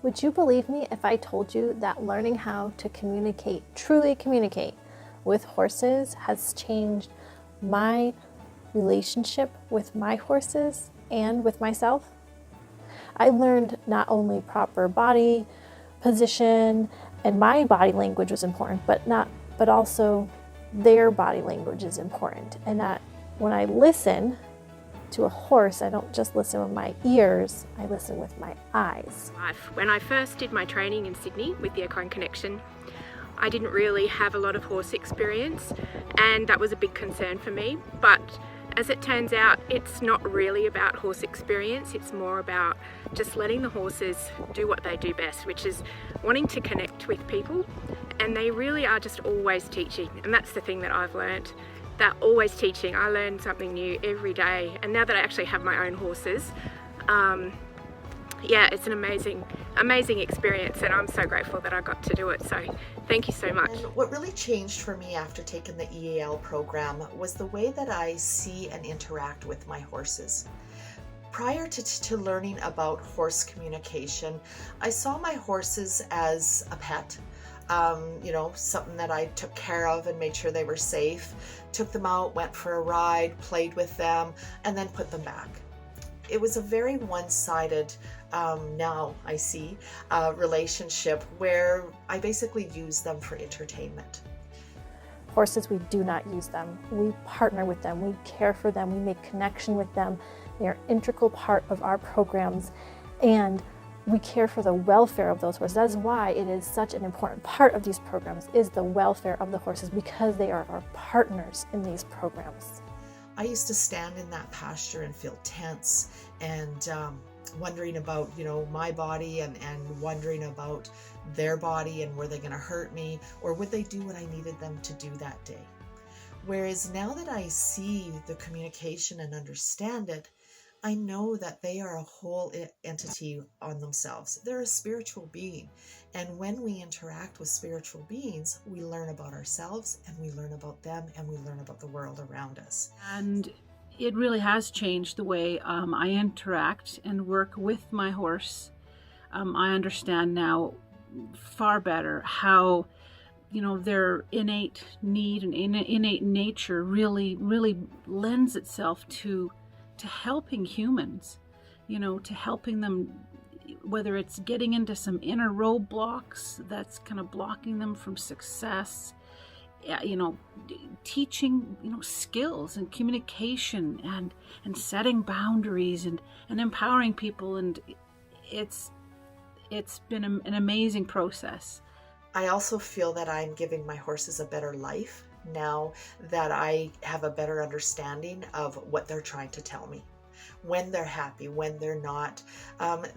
Would you believe me if I told you that learning how to communicate, truly communicate with horses has changed my relationship with my horses and with myself? I learned not only proper body position, and my body language was important, but also their body language is important. And that when I listen to a horse, I don't just listen with my ears, I listen with my eyes. When I first did my training in Sydney with the Equine Connection, I didn't really have a lot of horse experience, and that was a big concern for me. But as it turns out, it's not really about horse experience, it's more about just letting the horses do what they do best, which is wanting to connect with people, and they really are just always teaching. And that's the thing that I've learned. They're always teaching. I learn something new every day, and now that I actually have my own horses, yeah, it's an amazing experience, and I'm so grateful that I got to do it. So thank you so much. And what really changed for me after taking the EAL program was the way that I see and interact with my horses. Prior to learning about horse communication, I saw my horses as a pet. Something that I took care of and made sure they were safe, took them out, went for a ride, played with them, and then put them back. It was a very one-sided, now I see, relationship where I basically use them for entertainment. Horses, we do not use them. We partner with them, we care for them, we make connection with them. They are an integral part of our programs, and we care for the welfare of those horses. That's why it is such an important part of these programs, is the welfare of the horses, because they are our partners in these programs. I used to stand in that pasture and feel tense and wondering about, my body and wondering about their body and were they going to hurt me, or would they do what I needed them to do that day. Whereas now that I see the communication and understand it, I know that they are a whole entity on themselves. They're a spiritual being. And when we interact with spiritual beings, we learn about ourselves and we learn about them and we learn about the world around us. And it really has changed the way I interact and work with my horse. I understand now far better how their innate need and innate nature really lends itself to helping humans, to helping them, whether it's getting into some inner roadblocks that's kind of blocking them from success, teaching, skills and communication and setting boundaries and empowering people. And it's been an amazing process. I also feel that I'm giving my horses a better life now that I have a better understanding of what they're trying to tell me. When they're happy, when they're not.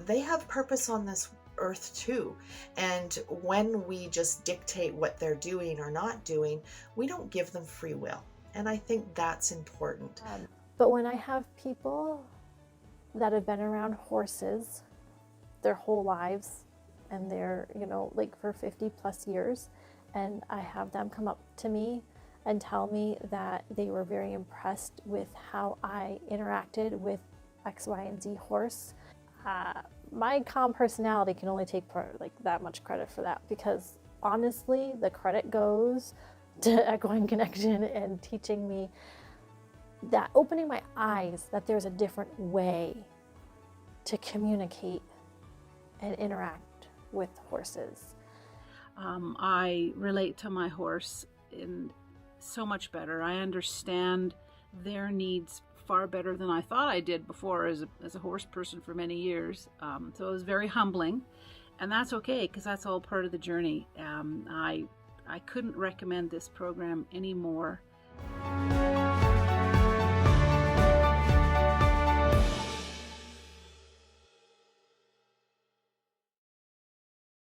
They have purpose on this earth too. And when we just dictate what they're doing or not doing, we don't give them free will. And I think that's important. But when I have people that have been around horses their whole lives, and they're, for 50 plus years, and I have them come up to me and tell me that they were very impressed with how I interacted with X, Y, and Z horse. My calm personality can only take that much credit for that, because honestly, the credit goes to Equine Connection and teaching me that, opening my eyes that there's a different way to communicate and interact with horses. I relate to my horse in so much better. I understand their needs far better than I thought I did before as a horse person for many years. So it was very humbling, and that's okay, because that's all part of the journey. I couldn't recommend this program any more.